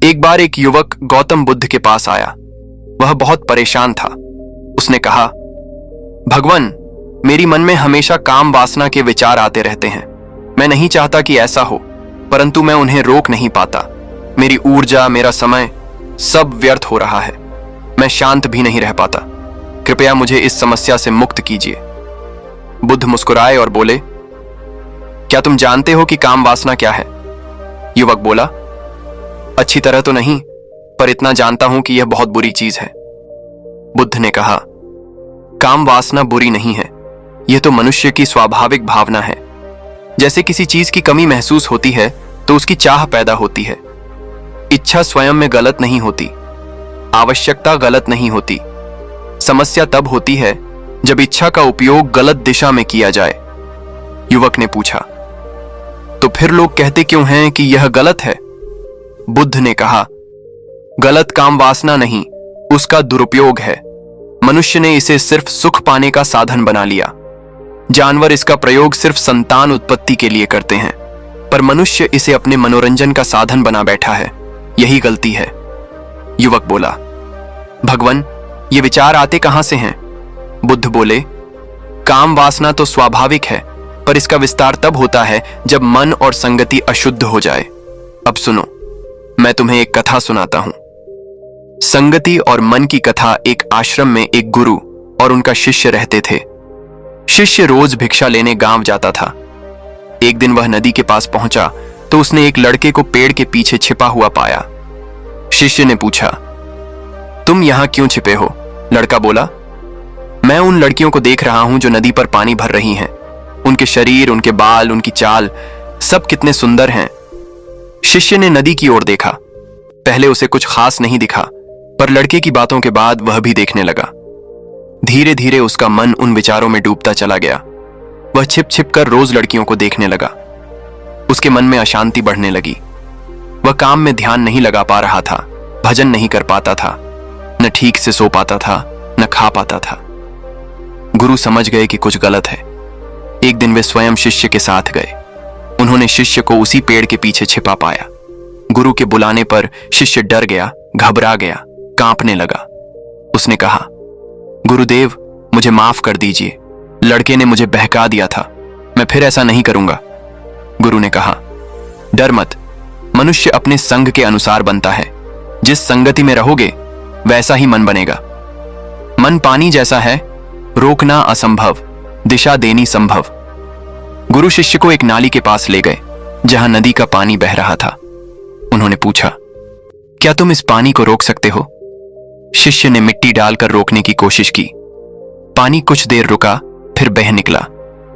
एक बार एक युवक गौतम बुद्ध के पास आया। वह बहुत परेशान था। उसने कहा, भगवान, मेरी मन में हमेशा काम वासना के विचार आते रहते हैं। मैं नहीं चाहता कि ऐसा हो, परंतु मैं उन्हें रोक नहीं पाता। मेरी ऊर्जा, मेरा समय सब व्यर्थ हो रहा है। मैं शांत भी नहीं रह पाता। कृपया मुझे इस समस्या से मुक्त कीजिए। बुद्ध मुस्कुराए और बोले, क्या तुम जानते हो कि काम वासना क्या है? युवक बोला, अच्छी तरह तो नहीं, पर इतना जानता हूं कि यह बहुत बुरी चीज है। बुद्ध ने कहा, काम वासना बुरी नहीं है। यह तो मनुष्य की स्वाभाविक भावना है। जैसे किसी चीज की कमी महसूस होती है तो उसकी चाह पैदा होती है। इच्छा स्वयं में गलत नहीं होती, आवश्यकता गलत नहीं होती। समस्या तब होती है जब इच्छा का उपयोग गलत दिशा में किया जाए। युवक ने पूछा, तो फिर लोग कहते क्यों हैं कि यह गलत है? बुद्ध ने कहा, गलत काम वासना नहीं, उसका दुरुपयोग है। मनुष्य ने इसे सिर्फ सुख पाने का साधन बना लिया। जानवर इसका प्रयोग सिर्फ संतान उत्पत्ति के लिए करते हैं, पर मनुष्य इसे अपने मनोरंजन का साधन बना बैठा है। यही गलती है। युवक बोला, भगवान, ये विचार आते कहां से हैं? बुद्ध बोले, काम वासना तो स्वाभाविक है, पर इसका विस्तार तब होता है जब मन और संगति अशुद्ध हो जाए। अब सुनो, मैं तुम्हें एक कथा सुनाता हूं। संगति और मन की कथा। एक आश्रम में एक गुरु और उनका शिष्य रहते थे। शिष्य रोज भिक्षा लेने गांव जाता था। एक दिन वह नदी के पास पहुंचा तो उसने एक लड़के को पेड़ के पीछे छिपा हुआ पाया। शिष्य ने पूछा, तुम यहां क्यों छिपे हो? लड़का बोला, मैं उन लड़कियों को देख रहा हूं जो नदी पर पानी भर रही हैं। उनके शरीर, उनके बाल, उनकी चाल सब कितने सुंदर हैं। शिष्य ने नदी की ओर देखा। पहले उसे कुछ खास नहीं दिखा, पर लड़के की बातों के बाद वह भी देखने लगा। धीरे धीरे उसका मन उन विचारों में डूबता चला गया। वह छिप छिप कर रोज लड़कियों को देखने लगा। उसके मन में अशांति बढ़ने लगी। वह काम में ध्यान नहीं लगा पा रहा था, भजन नहीं कर पाता था, न ठीक से सो पाता था, न खा पाता था। गुरु समझ गए कि कुछ गलत है। एक दिन वे स्वयं शिष्य के साथ गए। उन्होंने शिष्य को उसी पेड़ के पीछे छिपा पाया। गुरु के बुलाने पर शिष्य डर गया, घबरा गया, कांपने लगा। उसने कहा, गुरुदेव, मुझे माफ कर दीजिए। लड़के ने मुझे बहका दिया था। मैं फिर ऐसा नहीं करूंगा। गुरु ने कहा, डर मत। मनुष्य अपने संग के अनुसार बनता है। जिस संगति में रहोगे वैसा ही मन बनेगा। मन पानी जैसा है, रोकना असंभव, दिशा देनी संभव। गुरु शिष्य को एक नाली के पास ले गए जहां नदी का पानी बह रहा था। उन्होंने पूछा, क्या तुम इस पानी को रोक सकते हो? शिष्य ने मिट्टी डालकर रोकने की कोशिश की। पानी कुछ देर रुका, फिर बह निकला।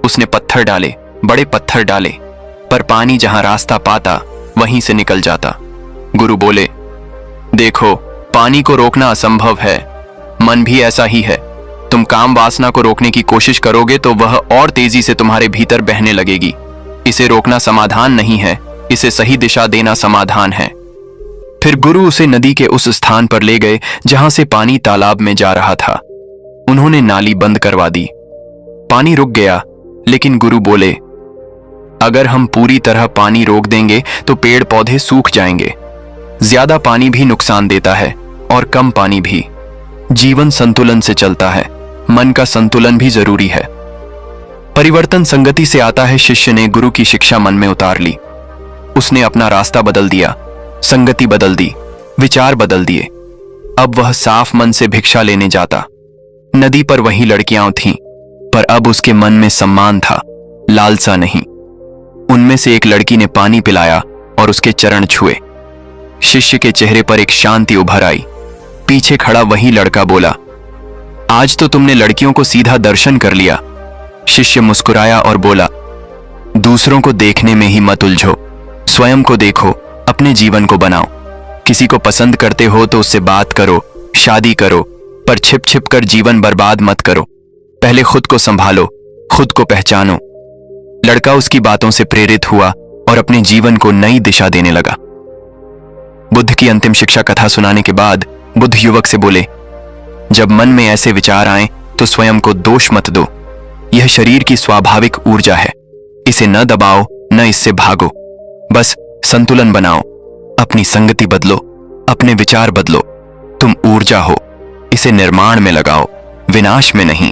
उसने पत्थर डाले, बड़े पत्थर डाले, पर पानी जहां रास्ता पाता वहीं से निकल जाता। गुरु बोले, देखो, पानी को रोकना असंभव है। मन भी ऐसा ही है। तुम काम वासना को रोकने की कोशिश करोगे तो वह और तेजी से तुम्हारे भीतर बहने लगेगी। इसे रोकना समाधान नहीं है, इसे सही दिशा देना समाधान है। फिर गुरु उसे नदी के उस स्थान पर ले गए जहां से पानी तालाब में जा रहा था। उन्होंने नाली बंद करवा दी। पानी रुक गया, लेकिन गुरु बोले, अगर हम पूरी तरह पानी रोक देंगे तो पेड़ पौधे सूख जाएंगे। ज्यादा पानी भी नुकसान देता है और कम पानी भी। जीवन संतुलन से चलता है। मन का संतुलन भी जरूरी है। परिवर्तन संगति से आता है। शिष्य ने गुरु की शिक्षा मन में उतार ली। उसने अपना रास्ता बदल दिया, संगति बदल दी, विचार बदल दिए। अब वह साफ मन से भिक्षा लेने जाता। नदी पर वही लड़कियां थीं, पर अब उसके मन में सम्मान था, लालसा नहीं। उनमें से एक लड़की ने पानी पिलाया और उसके चरण छुए। शिष्य के चेहरे पर एक शांति उभर आई। पीछे खड़ा वही लड़का बोला, आज तो तुमने लड़कियों को सीधा दर्शन कर लिया। शिष्य मुस्कुराया और बोला, दूसरों को देखने में ही मत उलझो, स्वयं को देखो, अपने जीवन को बनाओ। किसी को पसंद करते हो तो उससे बात करो, शादी करो, पर छिप छिप कर जीवन बर्बाद मत करो। पहले खुद को संभालो, खुद को पहचानो। लड़का उसकी बातों से प्रेरित हुआ और अपने जीवन को नई दिशा देने लगा। बुद्ध की अंतिम शिक्षा कथा सुनाने के बाद बुद्ध युवक से बोले, जब मन में ऐसे विचार आए तो स्वयं को दोष मत दो। यह शरीर की स्वाभाविक ऊर्जा है। इसे न दबाओ, न इससे भागो। बस संतुलन बनाओ, अपनी संगति बदलो, अपने विचार बदलो। तुम ऊर्जा हो, इसे निर्माण में लगाओ, विनाश में नहीं।